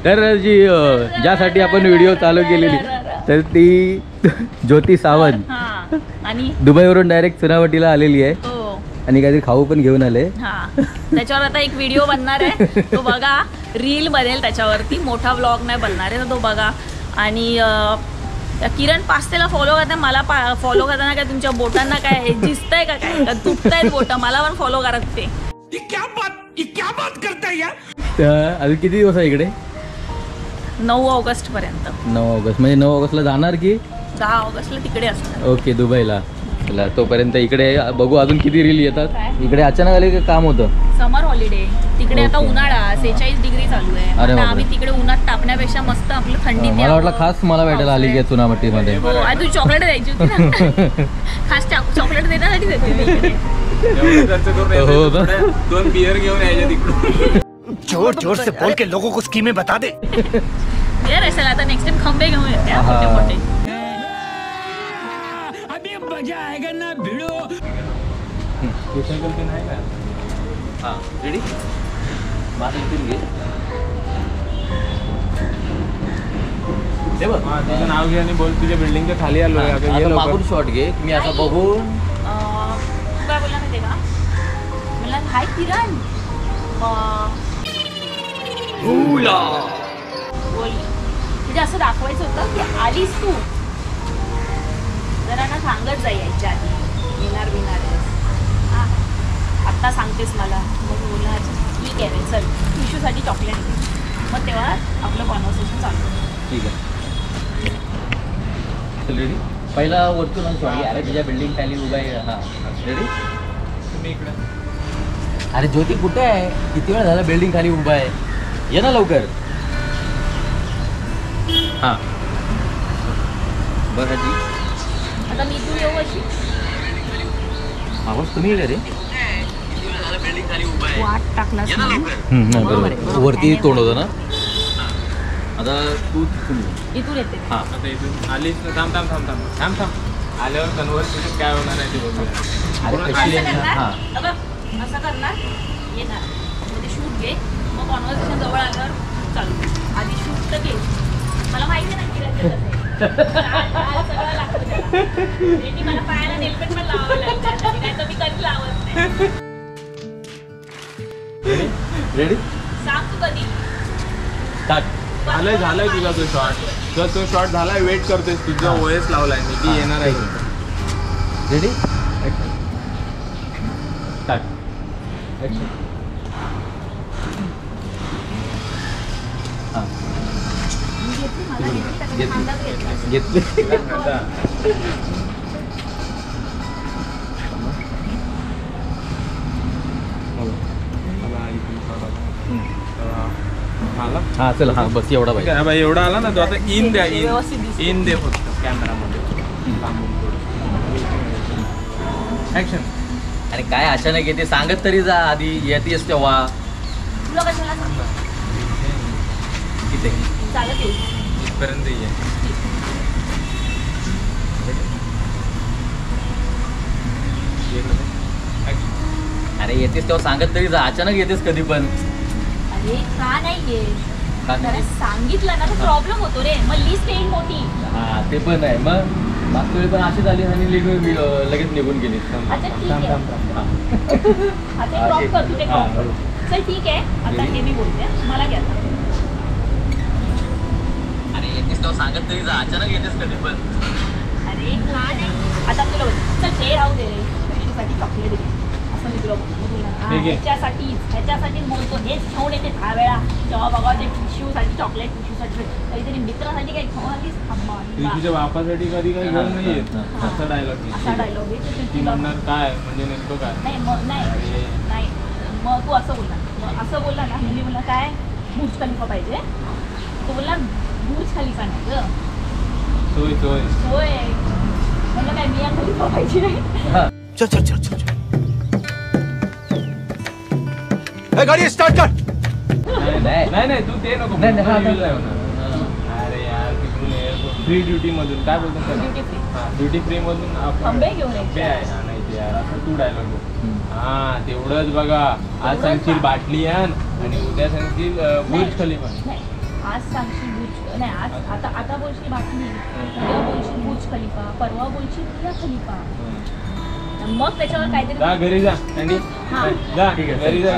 तर जी ज्यासाठी आपण व्हिडिओ चालू केलेली तर ती ज्योती सावंत आणि दुबईवरून डायरेक्ट चुनावटीला आलेली आहे आणि काहीतरी खाऊ पण घेऊन आले. त्याच्यावर आता एक व्हिडिओ बनणार आहे, तो बघा. रील बनेल त्याच्यावरती, मोठा व्लॉग नाही बनणार आहे, तर तो बघा. आणि किरण पास्तेला फॉलो करता, मला फॉलो करताना काय तुमच्या बोटांना काय दिसतंय का, काय तुटतायत बोट, मला पण फॉलो करत ते. क्या बात करता है यार. अजून किती दिवस आहे इकडे? 9 ऑगस्ट पर्यंत. 9 ऑगस्ट म्हणजे 9 ऑगस्टला जाणार की 10 ऑगस्टला तिकडे असणार. ओके, दुबईला. चला तोपर्यंत इकडे बघू अजून किती रील येतात. इकडे अचानक आले काम होतं. समर हॉलिडे तिकडे. आता उन्हाळा 46 डिग्री चालू आहे. आता आम्ही तिकडे उन्हात टाकण्यापेक्षा मस्त आपलं थंडीत. मला वाटलं खास मला भेटायला आली की चुनामट्टीमध्ये. तू चॉकलेट द्यायची होती ना. खास चॉकलेट देण्यासाठी देते. 2 बियर घेऊन यायचे तिकडून. जोर जोर से बोल के लोगों को स्कीमें बता दे. यार असेल आता नेक्स्ट टाइम खंबे घेऊन येते मोठे मोठे. अभी मजा आएगा ना भिड़ो. हां रेडी. माझं इथून घे. तुझं नाव घे आणि बोल तुझ्या बिल्डिंगच्या खाली आलोय. आता मागून शॉट घे. मी असं बघून काय बोलला माहिती का, मला हाय किरण बोल, म्हणजे असं दाखवायचं होतं की आलीस तू जरा ना, सांगत जाई यायच्या आधी येणार हां आत्ता सांगतेस मला. मग बोलणार ठीक आहे रे चल इशूसाठी चॉकलेट घे. मग तेव्हा आपलं कॉन्व्हर्सेशन चालू. ठीक आहे रेडी. पहिला वरतून शॉट घे. अरे तुझ्या बिल्डिंग खाली उभा आहे. हां रेडी. तुम्ही इकडे. अरे ज्योती कुठे आहे? किती वेळ झाला बिल्डिंग खाली उभा आहे, ये ना लवकर. हां बघा जी. आता मी तू येऊ अशी आवाज तुम्ही का रे? वाट टाकला बरोबर वरती तोंड होतं ना. आता तू इथून येते. हां आता इथून आलीस ना. थांब आल्यावर कन्व्हर्सेशन काय होणार आहे ते बघूया. अरे कशी आहे? हां असं करणार येणार मध्ये शूट घे. मग कॉन्व्हर्सेशन जवळ आल्यावर चालू. आधी शूट तर घे. मला माहिती नाही किरण सगळं लागतं त्याला. मला पायाला नेलपेंट पण लावावं लागतं, नाही तर मी कधी लावत नाही. रेडी. सांग तू कधी झालंय तुझा तो शॉट. जर तो शॉट झालाय वेट करतोय. तुझा ओएस लावलाय मी ती येणार आहे. रेडी. स्टार्ट. हां घेतली. हां चल. हां बस एवढा पाहिजे. एवढा आला ना तो. आता इन द्या. इन दे फक्त कॅमेरामध्ये. ऍक्शन. आणि काय अचानक येते सांगत तरी जा आधी. येतेस तेव्हा तुला कशाला सांगतो किती चालत येऊ इथपर्यंत ये. अरे येतेस तेव्हा सांगत तरी जा. अचानक येतेस कधी पण. अरे का नाही येत? सांगितलं ना तर प्रॉब्लेम होतो रे. मग लिस्ट येईल मोठी. हां ते पण आहे. मग मागच्या वेळी पण अशी झाली आणि लगेच निघून गेली. आता ठीक आहे. आता क्रॉप कर तू ते क्रॉप कर. चल ठीक आहे. आता हे मी बोलते मला घ्या. अरे येतेस तेव्हा सांगत तरी जा. अचानक येतेस कधी पण. अरे का नाही? आता तुला बोल चल ते राहू दे रे. तुझ्यासाठी चॉकलेट घे असं मी तुला बोलतो. ह्याच्यासाठीच बोलतो. हेच घेऊन येते 10 वेळा. जेव्हा बघा ते टिश्यूसाठी चॉकलेट टिश्यूसाठी काहीतरी मित्रासाठी काही घेऊन आलीस. तुझ्या बापासाठी कधी काही घेऊन नाही येत. असा डायलॉग म्हणणार काय म्हणजे नेमकं काय. नाही मग तू असं बोलला ना. मी बोलला काय बुर्ज खलिफा पाहिजे. तो बोलला बुर्ज खलिफा नाही ग सोय म्हणलं काय मिया खलिफा पाहिजे. चल चल चल चल. गाडी स्टार्ट कर. नाही तू ते नको. अरे यार तिकडून फ्री ड्युटी मधून काय बोलतो. ड्युटी फ्री मधून आंबे घेऊन आहे. नाही यार असं तू डायलॉग हा तेवढंच बघा. आज सांगशील बाटली आण आणि उद्या सांगशील बुर्ज खलिफा. नाही, आज सांगशील बुर्ज नाही, आज आता बोलशील बाटली, उद्या बोलशील बुर्ज खलिफा, परवा बोलशील मिया खलिफा. मग त्याच्यावर काहीतरी जा घरी जा आणि हा. जा घरी जा.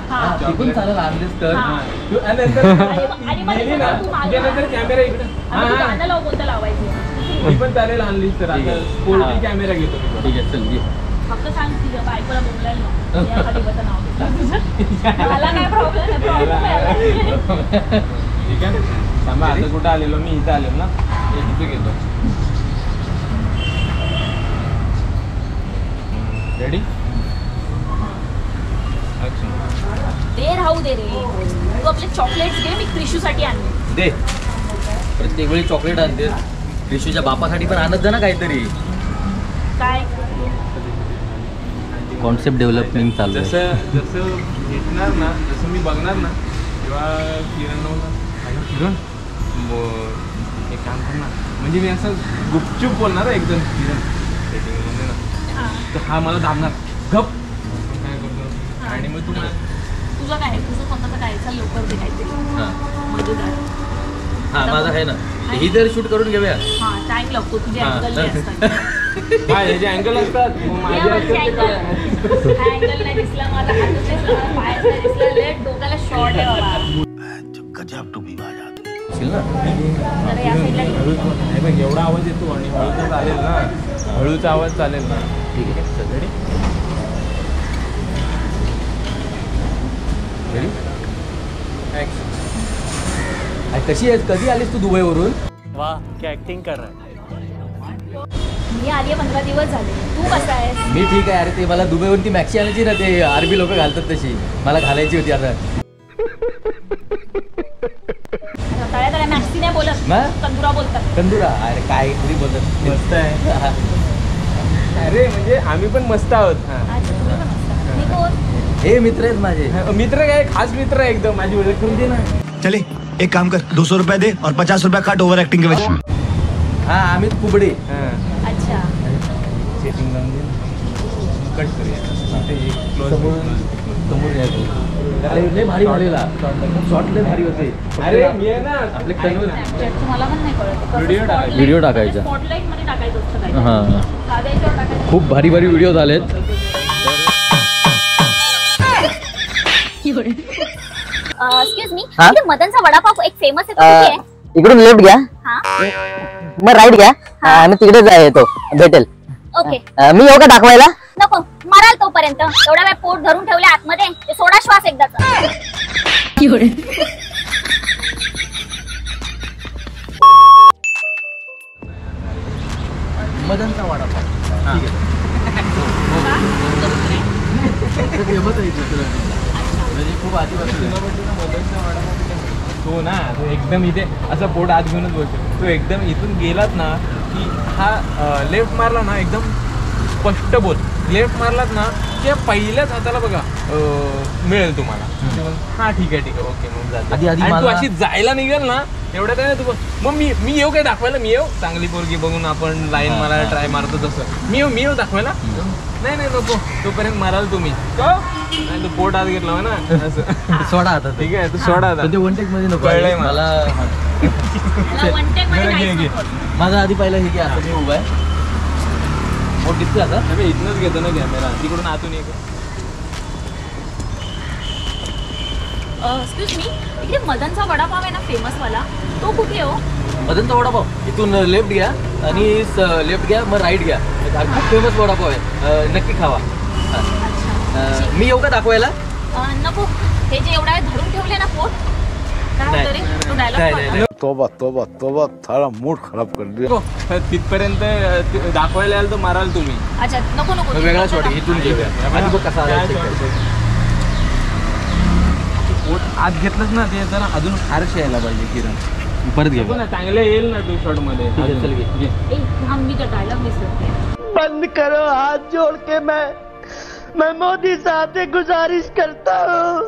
हा. तिकडून चालेल आणलीस तर. हा. तू आणि नंतर आणि मला गेली ना तू मागे तुझ्यानंतर कॅमेरा इकडे. आणि तू गाणं लाव बोलता लावायचं. मी पण चालेल आणलीस तर ठीक आता आहे. स्पोर्टी हा. कॅमेरा घेतो मी. ठीक आहे चल ये. फक्त सांग तिच्या बायकोला बोलायला नको. या खलिफाचं नाव घेतलं. मला काय प्रॉब्लेम आहे. ठीक आहे थांबा. आता कुठं आलेलो मी? इथं आलेलो ना. इथे घेतो. रेडी ते राहू दे रे. तू आपले चॉकलेट्स घे, मी क्रिशूसाठी आणले. दे. प्रत्येक वेळी चॉकलेट आणते. क्रिशूच्या बापासाठी पण आणत जा ना काहीतरी. काय कॉन्सेप्ट डेव्हलपमेंट चालू आहे. जसं जसं भेटणार ना, जसं मी बघणार ना तेव्हा किरण किरण एक काम करणार, म्हणजे मी असं गुपचूप बोलणार एकदम किरण सेटिंगमध्ये ना, हा. तर हा मला दाबणार गप. काय करतो आणि मग तू तुझं काय तुझं स्वतःचं काय चल लवकर दे काहीतरी हां मजेदार. हां माझा आहे ना. ही जर शूट करून घेऊया. हा टाइम लागतो तुझे हा. अँगल नाही असतात. काय याचे अँगल असतात मग माझे यावरचे असतात ते अँगल काय? हा अँगल नाही दिसला, माझा हात नाही दिसला, माझा पाय नाही दिसला, लेट डोक्याला शॉर्ट आहे बाबा. गजब टू बी बाज आदमी. असेल ना. जरा या साईडला घे. नाही बघ एवढा आवाज येतो आणि हळूचा चालेल ना, हळूचा आवाज चालेल ना. ठीक आहे चल. Ready ready. कशी आहेस? कधी आलीस तू दुबईवरून? वाह क्या एक्टिंग कर रहा है. मी आली आहे 15 दिवस झाले. तू कसा आहेस? मी ठीक आहे. अरे ते मला दुबईवरून ती मॅक्सी आणायची ना, ते आरबी लोक घालतात तशी, मला घालायची होती आता. तळ्या मॅक्सी नाही बोलत ना? तंदुरा बोलतात. तंदुरा. अरे काय थोडी बोलत. मस्त आहे. अरे म्हणजे आम्ही पण मस्त आहोत. हा. अच्छा तुम्ही पण असता. मी कोण? हे मित्र आहेत माझे. मित्र काय खास मित्र आहे एकदम. माझी ओळख करून दे ना. चले एक काम कर, 200 रुपए दे और 50 रुपया काट ओवर एक्टिंग के वजह से. हा अमित कुबडे. हा. अच्छा सेटिंग लावून दे. कट करूया. ते एक close समोर close. समोर यायचं. अरे लय भारी झालेला शॉर्ट, लय भारी होते. अरे मी आहे ना आपले कन्वर्स. Snapchatचं मला पण नाही कळत. Video टाकायचा. Video टाकायचा. स्पॉटलाईट मध्ये टाकायचं असतं काय? हां साध्या याच्यावर टाकायचं. खूप भारी भारी व्हिडिओ झालेत. एक्सक्यूज मी, हा? मदनचा वडापाव एक फेमस आहे, तो कुठे आहे? इकडून लेफ्ट घ्या, हा मग राईट घ्या आणि तिकडेच आहे तो भेटेल. ओके. मी येऊ का दाखवायला? नको मराल तोपर्यंत. एवढा वेळ पोट धरून ठेवले आतमध्ये, ते सोडा श्वास एकदाचा. मदनचा वडापाव. ठीक आहे. म्हणजे खूप आधीपासून तो ना तो एकदम इथे असं पोट आत घेऊनच बोलतो. तो एकदम इथून गेलात ना की हा लेफ्ट मारला ना एकदम स्पष्ट बोल. लेफ्ट मारलात ना की पहिल्याच हाताला बघा मिळेल तुम्हाला. हा ठीक आहे ओके मग जातो. आधी आणि तू मला- अशी जायला निघेल ना एवढ्यात आहे ना तू मग मी येऊ काय दाखवायला. मी येऊ चांगली पोरगी बघून आपण लाईन मारायला ट्राय मारतो तसं. मी येऊ दाखवायला. नाही नको तोपर्यंत माराल तुम्ही. नाही तू पोट आत घेतला ना असं. सोडा आता ते. ठीक आहे तू सोडा आता. पण ते वन टेक मध्ये नको. कळलंय मला. मला one take मध्ये घे, काहीच घे. नको. माझा आधी पहिला हे घ्या. आता मी उभा आहे. पोट दिसते आता. मी इथनच घेतो ना कॅमेरा. तिकडून आतून एक एक्सक्यूज मी, इकडे मदनचा वडापाव आहे ना फेमस वाला, तो कुठे हो? मदनचा वडापाव इथून लेफ्ट घ्या आणि लेफ्ट घ्या मग राईट घ्या. खूप फेमस वडापाव आहे. नक्की खावा. अच्छा मी येऊ का दाखवायला? नको. हे जे एवढा वेळ धरून ठेवले ना पोट, काय नाही. होतं रे तो नाही, डायलॉग नाही. तोबा तोबा तोबा, थारा मूड खराब कर दिया. नको. तिथपर्यंत दाखवायला याल तर माराल तुम्ही. अच्छा नको नको. मग वेगळा शॉट इथून घेऊया. आणि बघ कसा आला check कर. पोट आत घेतलंच ना ते जरा अजून फारच यायला पाहिजे किरण. परत बघू घेऊ. ना चांगलं येईल ना तू शॉट मध्ये. ठीक आहे, चल घे. ए थांब, मी तो डायलॉग विसरते. बंद करो हाथ जोड़ के मैं मोदी साहब से गुजारिश करता हूँ.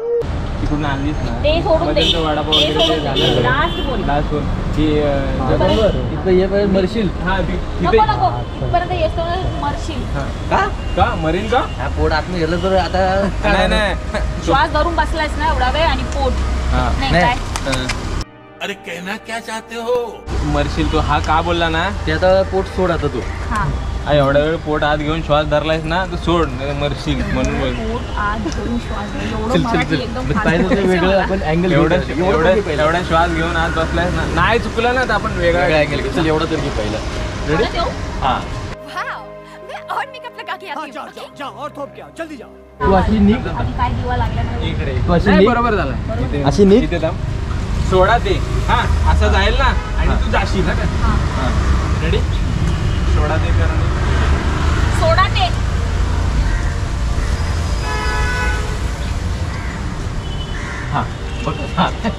तिकडून आणलीस ना ते सोडून दे. मध्यंतर वडापाव ते वगैरे ते सोडून दे. झालं Last बोल. लास्ट बोल की बरोबर इथं ये पर्यंत मरशील. हा नको नको परत येतो ना मरशील. का मरीन का हा पोट आतमध्ये गेलं तर आता नाही नाही श्वास धरून बसलायस ना एवढा वेळ आणि पोट हा नाही काय मरशील तू हा का बोलला ना ते आता पोट सोड आता तू. हा एवढा वेळ पोट आत घेऊन श्वास धरलायस ना तू सोड नाही तर मरशील म्हणून बोल पोट आत धरून श्वास घे. एवढं चल चल मराठी चल एकदम मग fast पाहिजे ते बोलायचं वेगळं मला. आपण अँगल एवढा श्वास घेऊन आत बसलायस ना नाही चुकलं ना तर आपण वेगळा अँगल घेऊ. चल एवढं तर घे पहिला. परत येऊ? हा मैं और मेकअप लगा के आती हूँ। तू अशी निघ. आधी काय दिवा लागला नाही. इकडे तू अशी नाही, निघ. बरोबर झालं अशी निघ. इथे थांब. सोडा ते हा असं जाईल ना आणि तू जाशील ना हा. रेडी सोडा ते कर आणि सोडा ते हा बघ. हा तर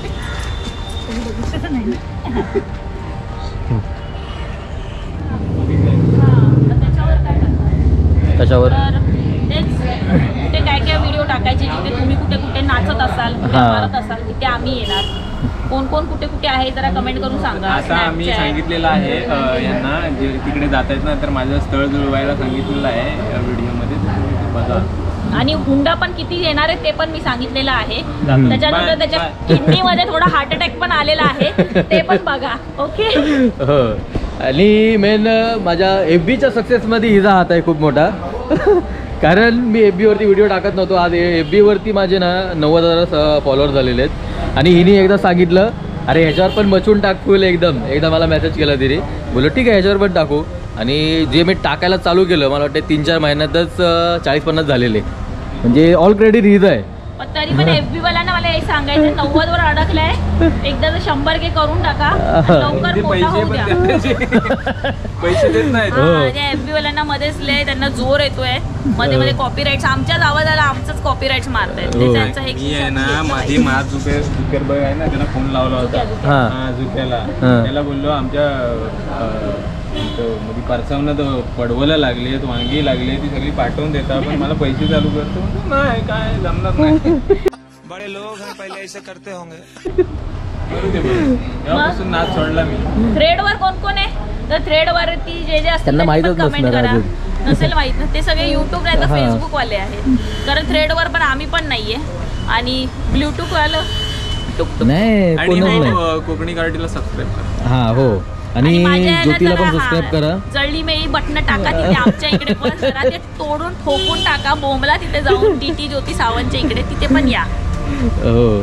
त्याच्यावर काय करणार त्याच्यावर तर तेच कुठे काय काय व्हिडिओ टाकायचे जिथे तुम्ही कुठे कुठे नाचत असाल कुठे हा. मारत असाल तिथे आम्ही येणार. कोण कोण कुठे कुठे आहे जरा कमेंट करून सांगा. असं आम्ही Snapchat. सांगितलेलं आहे यांना जे तिकडे जात आहेत ना तर माझं स्थळ जुळवायला सांगितलेलं आहे व्हिडिओमध्ये तुम्ही ते बघा. आणि हुंडा पण किती येणार आहे ते पण मी सांगितलेलं आहे. हम्म. त्याच्यानंतर बाय, त्याच्या बाय. किडनीमध्ये थोडा हार्ट अटॅक पण आलेला आहे ते पण बघा. ओके हो आणि मेन माझ्या FBच्या सक्सेसमध्ये हिचा हात आहे खूप मोठा. कारण मी FBवरती व्हिडिओ टाकत नव्हतो. आज FBवरती माझे ना 90,000 फॉलोअर झालेले आहेत. आणि हिने एकदा सांगितलं अरे ह्याच्यावर पण मचून टाक फुल एकदम. एकदा मला मेसेज केला तिने बोललो ठीक आहे ह्याच्यावर पण टाकू. आणि जे मी टाकायला चालू केलं मला वाटतं 3-4 महिन्यातच 40-50 झालेले. म्हणजे ऑल क्रेडिट हिचं आहे. पण तरी पण FB वाल्यांना मला हे सांगायचं 90 वर अडकलाय एकदा 100K करून टाका लवकर ते मोठा होऊ द्या. पैसे देत नाहीत FB वाल्यांना मध्येच लय त्यांना जोर येतोय मध्ये मध्ये कॉपीराईट्स आमच्याच आवाजाला आमचंच कॉपीराईट्स मारतायत. ते त्यांचं हे मी आहे ना माझी झुकेरबर्ग आहे ना त्याला फोन लावला होता हा. हा झुक्याला हा. त्याला बोललो आमच्या मध्ये परसावनं तर पडवलं लागले वांगी लागले ती सगळी पाठवून देता पण मला पैसे चालू करतो म्हणतो, नाही काय जमणार नाही. बड़े लोग हैं पहले ऐसे करते होंगे. करू दे बरं. तेव्हापासून नाच सोडला मी. थ्रेडवर कोण कोण आहे तर थ्रेडवरती जे जे असतात त्यांना माहीतच कमेंट नसणार करा. अजून. नसेल माहित ना ते सगळे युट्यूब नाही तर हा. फेसबुक वाले आहेत. कारण थ्रेडवर पण आम्ही पण नाहीये आणि ब्लूटूथ वालं नाही आणि कोणच नाही. हो, कोकणी गाडीला सबस्क्राईब करा. हा हो आणि माझ्या याला ज्योतीला जरा, पण सबस्क्राईब हा, करा. जळली मेई बटन टाका तिथे आमच्या इकडे पण जरा ते तोडून ठोकून टाका बोंबला तिथे जाऊन DT ज्योती सावंतच्या इकडे तिथे पण या. हो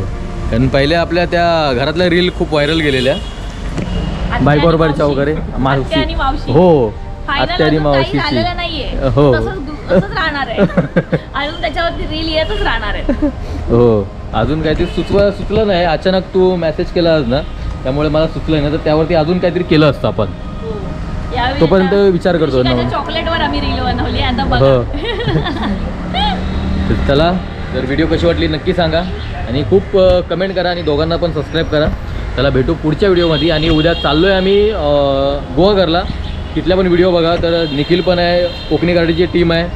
कारण पहिले आपल्या त्या घरातल्या रील खूप व्हायरल गेलेल्या आत्या बायकोबरोबरच्या आणि वगैरे आत्या आणि मावशी. हो Final आत्या आणि अजून काही मावशीची झालेलं नाहीये. हो तसंच राहणार आहे. अजून त्याच्यावरती रील येतच राहणार आहे. हो अजून काहीतरी सुचलं नाही. अचानक तू मेसेज केलास ना त्यामुळे मला सुचलं नाही तर त्यावरती अजून काहीतरी केलं असतं आपण. यावेळी तोपर्यंत तर विचार करतो ना. ऋषिकाच्या चॉकलेटवर आम्ही रील बनवली आता हो बघा. तर चला तर व्हिडिओ कशी वाटली नक्की सांगा आणि खूप कमेंट करा आणि दोघांना पण सबस्क्राईब करा. चला भेटू पुढच्या व्हिडिओमध्ये. आणि उद्या चाललो आहे आम्ही गोवाघरला. तिथल्या पण व्हिडिओ बघा. तर निखिल पण आहे कोकणी गाडीची टीम आहे.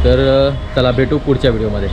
तर चला भेटू पुढच्या व्हिडिओमध्ये.